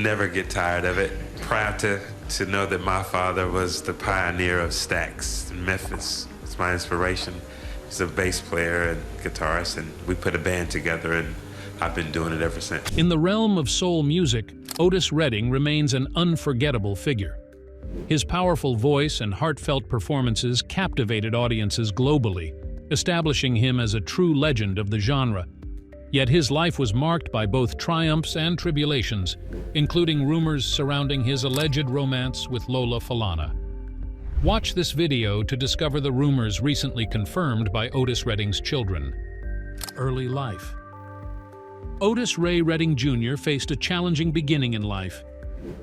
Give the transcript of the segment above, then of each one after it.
never get tired of it. Proud to know that my father was the pioneer of Stax in Memphis. It's my inspiration. He's a bass player and guitarist, and we put a band together, and I've been doing it ever since. In the realm of soul music, Otis Redding remains an unforgettable figure. His powerful voice and heartfelt performances captivated audiences globally, establishing him as a true legend of the genre. Yet his life was marked by both triumphs and tribulations, including rumors surrounding his alleged romance with Lola Falana. Watch this video to discover the rumors recently confirmed by Otis Redding's children. Early life. Otis Ray Redding Jr. faced a challenging beginning in life.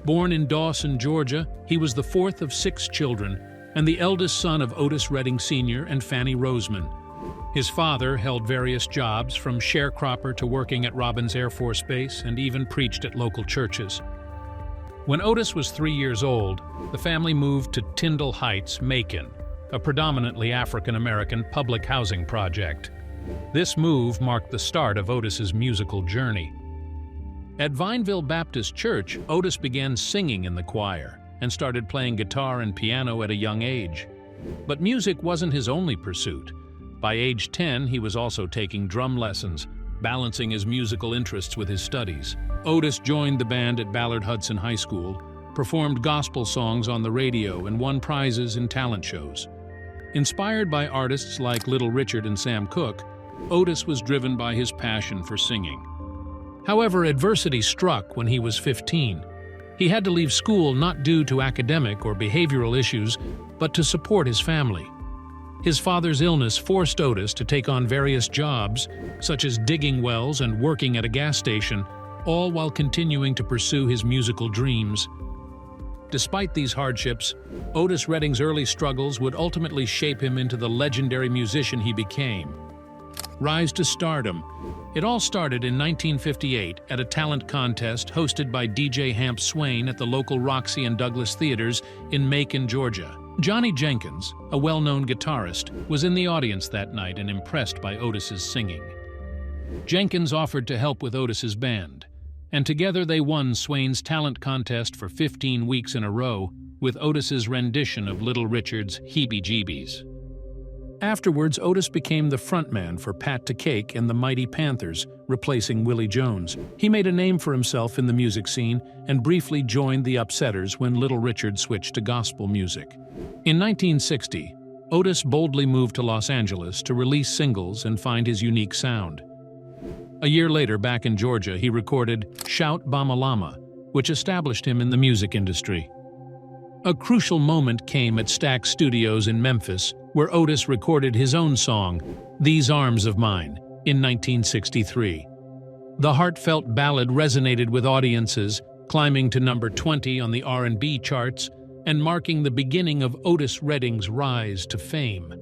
Born in Dawson, Georgia, he was the fourth of 6 children and the eldest son of Otis Redding Sr. and Fanny Roseman. His father held various jobs, from sharecropper to working at Robins Air Force Base, and even preached at local churches. When Otis was 3 years old, the family moved to Tyndall Heights, Macon, a predominantly African-American public housing project. This move marked the start of Otis's musical journey. At Vineville Baptist Church, Otis began singing in the choir and started playing guitar and piano at a young age. But music wasn't his only pursuit. By age 10, he was also taking drum lessons, balancing his musical interests with his studies. Otis joined the band at Ballard Hudson High School, performed gospel songs on the radio, and won prizes in talent shows. Inspired by artists like Little Richard and Sam Cooke, Otis was driven by his passion for singing. However, adversity struck when he was 15. He had to leave school not due to academic or behavioral issues, but to support his family. His father's illness forced Otis to take on various jobs, such as digging wells and working at a gas station, all while continuing to pursue his musical dreams. Despite these hardships, Otis Redding's early struggles would ultimately shape him into the legendary musician he became. Rise to stardom. It all started in 1958 at a talent contest hosted by DJ Hamp Swain at the local Roxy and Douglas theaters in Macon, Georgia. Johnny Jenkins, a well-known guitarist, was in the audience that night and impressed by Otis's singing. Jenkins offered to help with Otis's band, and together they won Swain's talent contest for 15 weeks in a row with Otis's rendition of Little Richard's Heebie-Jeebies. Afterwards, Otis became the frontman for Pat to Cake and the Mighty Panthers, replacing Willie Jones. He made a name for himself in the music scene and briefly joined the Upsetters when Little Richard switched to gospel music. In 1960, Otis boldly moved to Los Angeles to release singles and find his unique sound. A year later, back in Georgia, he recorded Shout Bamalama, which established him in the music industry. A crucial moment came at Stax Studios in Memphis, where Otis recorded his own song, These Arms of Mine, in 1963. The heartfelt ballad resonated with audiences, climbing to number 20 on the R&B charts and marking the beginning of Otis Redding's rise to fame.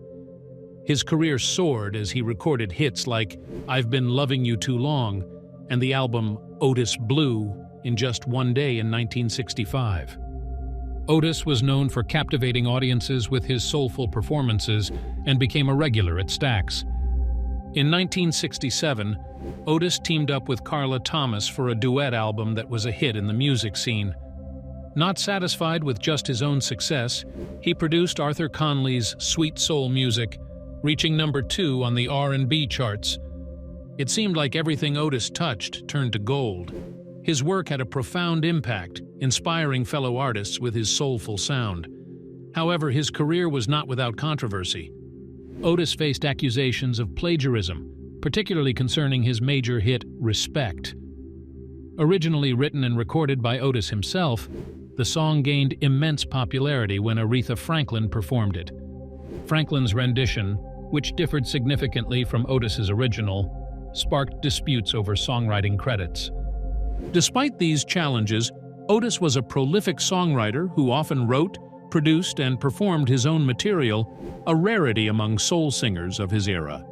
His career soared as he recorded hits like I've Been Loving You Too Long and the album Otis Blue in just one day in 1965. Otis was known for captivating audiences with his soulful performances and became a regular at Stax. In 1967, Otis teamed up with Carla Thomas for a duet album that was a hit in the music scene. Not satisfied with just his own success, he produced Arthur Conley's Sweet Soul Music, reaching number 2 on the R&B charts. It seemed like everything Otis touched turned to gold. His work had a profound impact, inspiring fellow artists with his soulful sound. However, his career was not without controversy. Otis faced accusations of plagiarism, particularly concerning his major hit, Respect. Originally written and recorded by Otis himself, the song gained immense popularity when Aretha Franklin performed it. Franklin's rendition, which differed significantly from Otis's original, sparked disputes over songwriting credits. Despite these challenges, Otis was a prolific songwriter who often wrote, produced, and performed his own material, a rarity among soul singers of his era.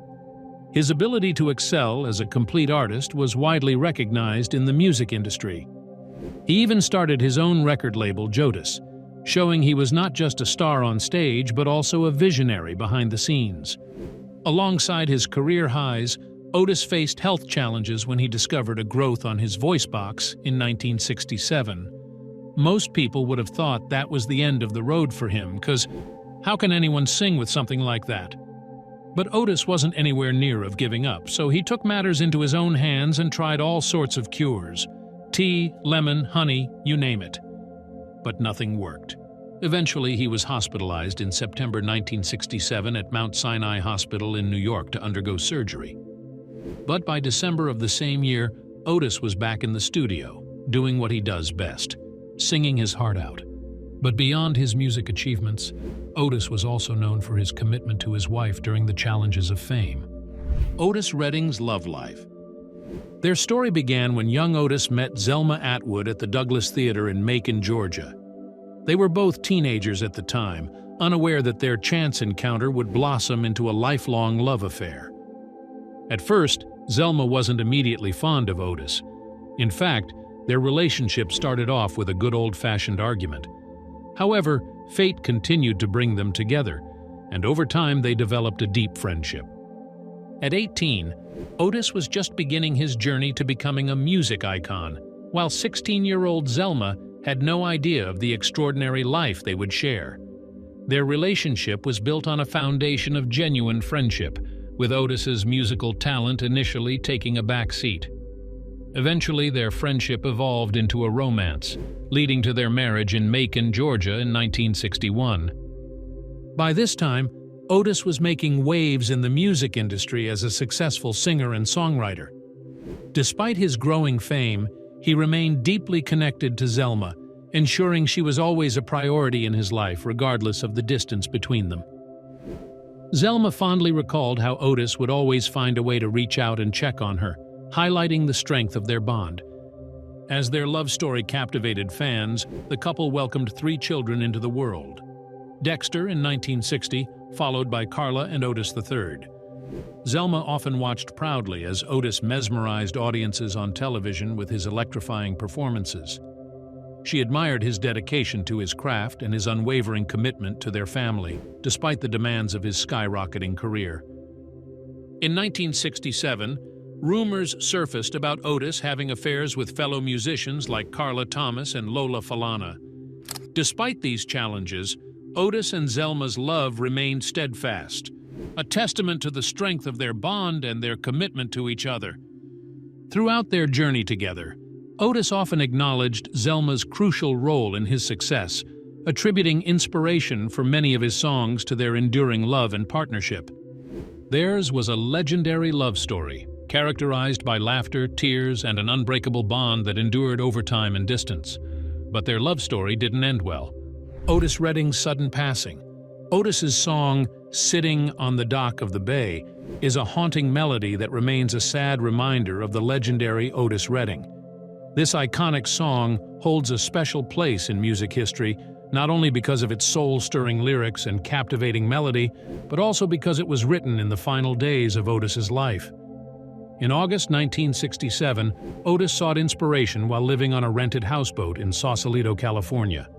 His ability to excel as a complete artist was widely recognized in the music industry. He even started his own record label, Jodis, showing he was not just a star on stage but also a visionary behind the scenes. Alongside his career highs, Otis faced health challenges when he discovered a growth on his voice box in 1967. Most people would have thought that was the end of the road for him, because how can anyone sing with something like that? But Otis wasn't anywhere near of giving up, so he took matters into his own hands and tried all sorts of cures. Tea, lemon, honey, you name it. But nothing worked. Eventually, he was hospitalized in September 1967 at Mount Sinai Hospital in New York to undergo surgery. But by December of the same year, Otis was back in the studio, doing what he does best, singing his heart out. But beyond his music achievements, Otis was also known for his commitment to his wife during the challenges of fame. Otis Redding's love life. Their story began when young Otis met Zelma Atwood at the Douglas Theater in Macon, Georgia. They were both teenagers at the time, unaware that their chance encounter would blossom into a lifelong love affair. At first, Zelma wasn't immediately fond of Otis. In fact, their relationship started off with a good old-fashioned argument. However, fate continued to bring them together, and over time they developed a deep friendship. At 18, Otis was just beginning his journey to becoming a music icon, while 16-year-old Zelma had no idea of the extraordinary life they would share. Their relationship was built on a foundation of genuine friendship, with Otis's musical talent initially taking a back seat. Eventually, their friendship evolved into a romance, leading to their marriage in Macon, Georgia in 1961. By this time, Otis was making waves in the music industry as a successful singer and songwriter. Despite his growing fame, he remained deeply connected to Zelma, ensuring she was always a priority in his life regardless of the distance between them. Zelma fondly recalled how Otis would always find a way to reach out and check on her, highlighting the strength of their bond. As their love story captivated fans, the couple welcomed 3 children into the world. Dexter in 1960, followed by Carla and Otis III. Zelma often watched proudly as Otis mesmerized audiences on television with his electrifying performances. She admired his dedication to his craft and his unwavering commitment to their family, despite the demands of his skyrocketing career. In 1967, rumors surfaced about Otis having affairs with fellow musicians like Carla Thomas and Lola Falana. Despite these challenges, Otis and Zelma's love remained steadfast, a testament to the strength of their bond and their commitment to each other. Throughout their journey together, Otis often acknowledged Zelma's crucial role in his success, attributing inspiration for many of his songs to their enduring love and partnership. Theirs was a legendary love story, characterized by laughter, tears, and an unbreakable bond that endured over time and distance. But their love story didn't end well. Otis Redding's sudden passing. Otis's song, "Sitting on the Dock of the Bay," is a haunting melody that remains a sad reminder of the legendary Otis Redding. This iconic song holds a special place in music history, not only because of its soul-stirring lyrics and captivating melody, but also because it was written in the final days of Otis's life. In August 1967, Otis sought inspiration while living on a rented houseboat in Sausalito, California.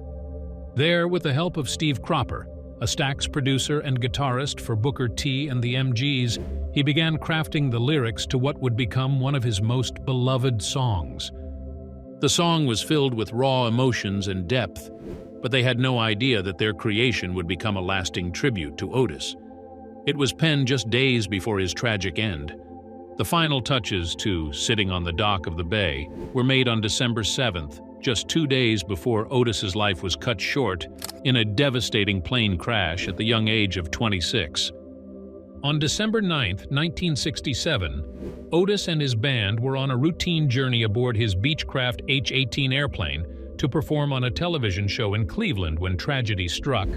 There, with the help of Steve Cropper, a Stax producer and guitarist for Booker T and the MGs, he began crafting the lyrics to what would become one of his most beloved songs. The song was filled with raw emotions and depth, but they had no idea that their creation would become a lasting tribute to Otis. It was penned just days before his tragic end. The final touches to "Sitting on the Dock of the Bay" were made on December 7th, just 2 days before Otis's life was cut short in a devastating plane crash at the young age of 26. On December 9, 1967, Otis and his band were on a routine journey aboard his Beechcraft H-18 airplane to perform on a television show in Cleveland when tragedy struck.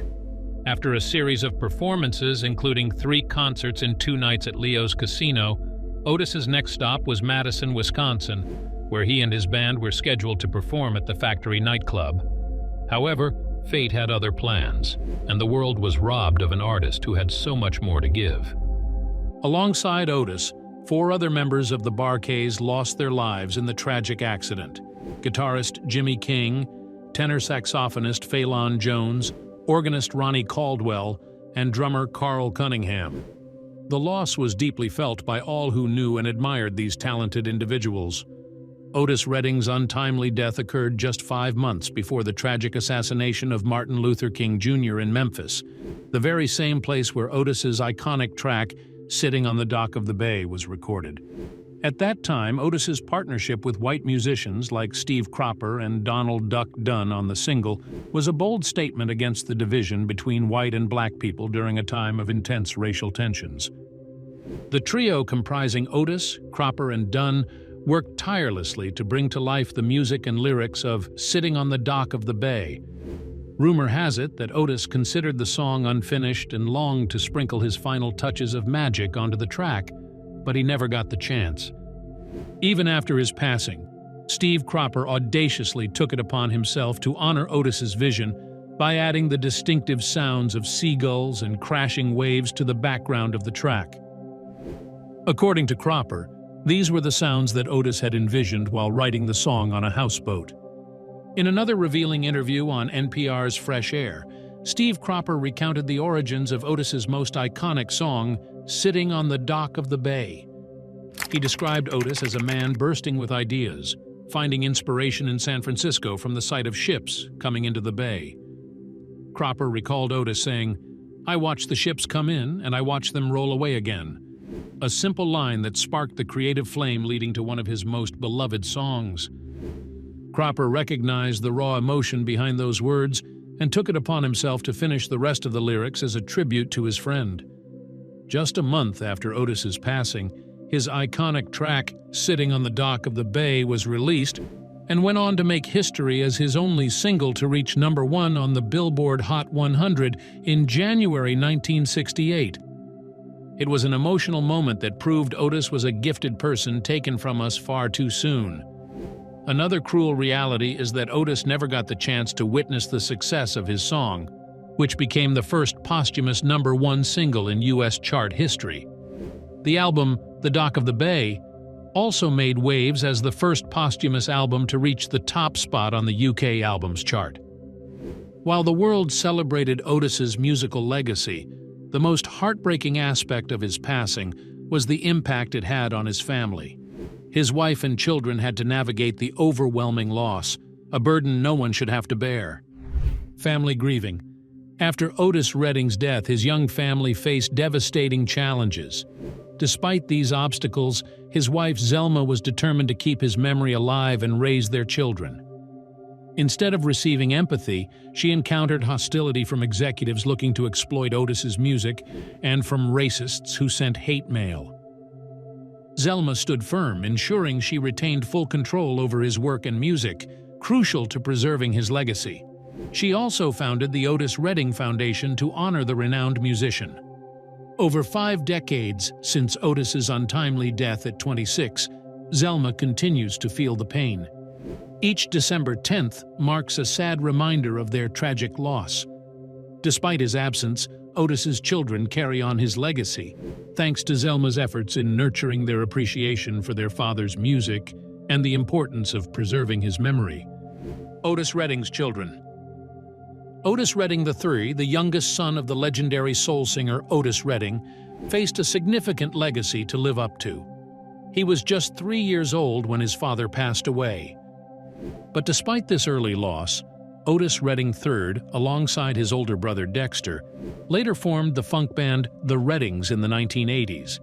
After a series of performances, including 3 concerts and 2 nights at Leo's Casino, Otis's next stop was Madison, Wisconsin, where he and his band were scheduled to perform at the Factory nightclub. However, fate had other plans, and the world was robbed of an artist who had so much more to give. Alongside Otis, 4 other members of the Bar-Kays lost their lives in the tragic accident: guitarist Jimmy King, tenor saxophonist Phelan Jones, organist Ronnie Caldwell, and drummer Carl Cunningham. The loss was deeply felt by all who knew and admired these talented individuals. Otis Redding's untimely death occurred just 5 months before the tragic assassination of Martin Luther King Jr. in Memphis, the very same place where Otis's iconic track, "Sitting on the Dock of the Bay," was recorded. At that time, Otis's partnership with white musicians like Steve Cropper and Donald "Duck" Dunn on the single was a bold statement against the division between white and black people during a time of intense racial tensions. The trio comprising Otis, Cropper, and Dunn worked tirelessly to bring to life the music and lyrics of "Sitting on the Dock of the Bay." Rumor has it that Otis considered the song unfinished and longed to sprinkle his final touches of magic onto the track, but he never got the chance. Even after his passing, Steve Cropper audaciously took it upon himself to honor Otis's vision by adding the distinctive sounds of seagulls and crashing waves to the background of the track. According to Cropper, these were the sounds that Otis had envisioned while writing the song on a houseboat. In another revealing interview on NPR's Fresh Air, Steve Cropper recounted the origins of Otis's most iconic song, "Sitting on the Dock of the Bay." He described Otis as a man bursting with ideas, finding inspiration in San Francisco from the sight of ships coming into the bay. Cropper recalled Otis saying, "I watched the ships come in and I watched them roll away again." A simple line that sparked the creative flame leading to one of his most beloved songs. Cropper recognized the raw emotion behind those words and took it upon himself to finish the rest of the lyrics as a tribute to his friend. Just a month after Otis's passing, his iconic track, "Sitting on the Dock of the Bay," was released and went on to make history as his only single to reach #1 on the Billboard Hot 100 in January 1968. It was an emotional moment that proved Otis was a gifted person taken from us far too soon. Another cruel reality is that Otis never got the chance to witness the success of his song, which became the first posthumous #1 single in U.S. chart history. The album, "The Dock of the Bay," also made waves as the first posthumous album to reach the top spot on the UK albums chart. While the world celebrated Otis's musical legacy, the most heartbreaking aspect of his passing was the impact it had on his family. His wife and children had to navigate the overwhelming loss, a burden no one should have to bear. Family grieving. After Otis Redding's death, his young family faced devastating challenges. Despite these obstacles, his wife Zelma was determined to keep his memory alive and raise their children. Instead of receiving empathy, she encountered hostility from executives looking to exploit Otis's music and from racists who sent hate mail. Zelma stood firm, ensuring she retained full control over his work and music, crucial to preserving his legacy. She also founded the Otis Redding Foundation to honor the renowned musician. Over 5 decades since Otis's untimely death at 26, Zelma continues to feel the pain. Each December 10th marks a sad reminder of their tragic loss. Despite his absence, Otis's children carry on his legacy, thanks to Zelma's efforts in nurturing their appreciation for their father's music and the importance of preserving his memory. Otis Redding's children. Otis Redding III, the youngest son of the legendary soul singer Otis Redding, faced a significant legacy to live up to. He was just 3 years old when his father passed away. But despite this early loss, Otis Redding III, alongside his older brother Dexter, later formed the funk band The Reddings in the 1980s.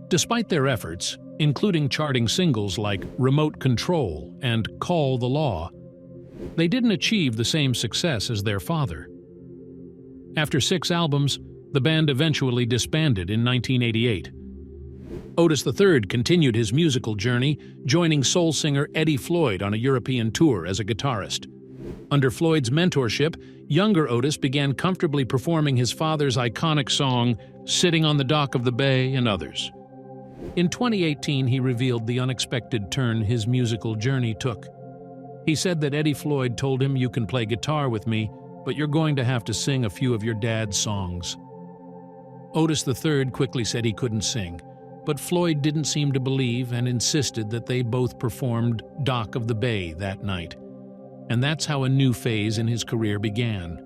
Despite their efforts, including charting singles like "Remote Control" and "Call the Law," they didn't achieve the same success as their father. After 6 albums, the band eventually disbanded in 1988. Otis III continued his musical journey, joining soul singer Eddie Floyd on a European tour as a guitarist. Under Floyd's mentorship, younger Otis began comfortably performing his father's iconic song, "Sitting on the Dock of the Bay," and others. In 2018, he revealed the unexpected turn his musical journey took. He said that Eddie Floyd told him, "You can play guitar with me, but you're going to have to sing a few of your dad's songs." Otis III quickly said he couldn't sing, but Floyd didn't seem to believe and insisted that they both performed "Dock of the Bay" that night. And that's how a new phase in his career began.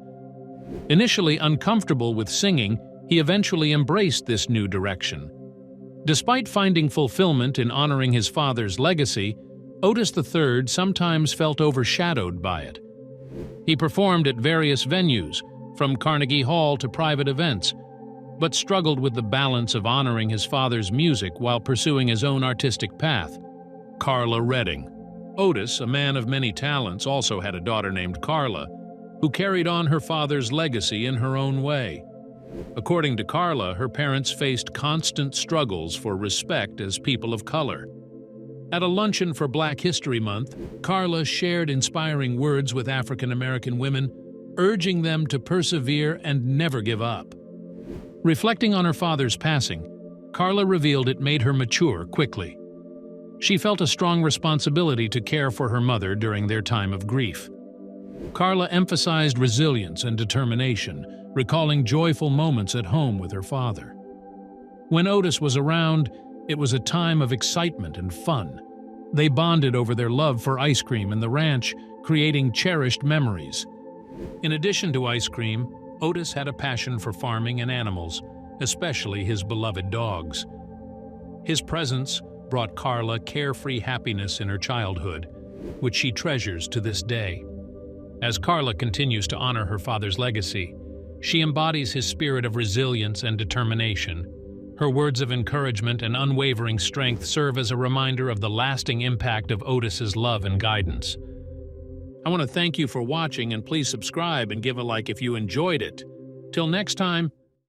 Initially uncomfortable with singing, He eventually embraced this new direction. Despite finding fulfillment in honoring his father's legacy, Otis III sometimes felt overshadowed by it. He performed at various venues, from Carnegie Hall to private events, but struggled with the balance of honoring his father's music while pursuing his own artistic path. Carla Redding. Otis, a man of many talents, also had a daughter named Carla, who carried on her father's legacy in her own way. According to Carla, her parents faced constant struggles for respect as people of color. At a luncheon for Black History Month, Carla shared inspiring words with African American women, urging them to persevere and never give up. Reflecting on her father's passing, Carla revealed it made her mature quickly. She felt a strong responsibility to care for her mother during their time of grief. Carla emphasized resilience and determination, recalling joyful moments at home with her father. When Otis was around, it was a time of excitement and fun. They bonded over their love for ice cream and the ranch, creating cherished memories. In addition to ice cream, Otis had a passion for farming and animals, especially his beloved dogs. His presence brought Carla carefree happiness in her childhood, which she treasures to this day. As Carla continues to honor her father's legacy, she embodies his spirit of resilience and determination. Her words of encouragement and unwavering strength serve as a reminder of the lasting impact of Otis's love and guidance. I want to thank you for watching, and please subscribe and give a like if you enjoyed it. Till next time,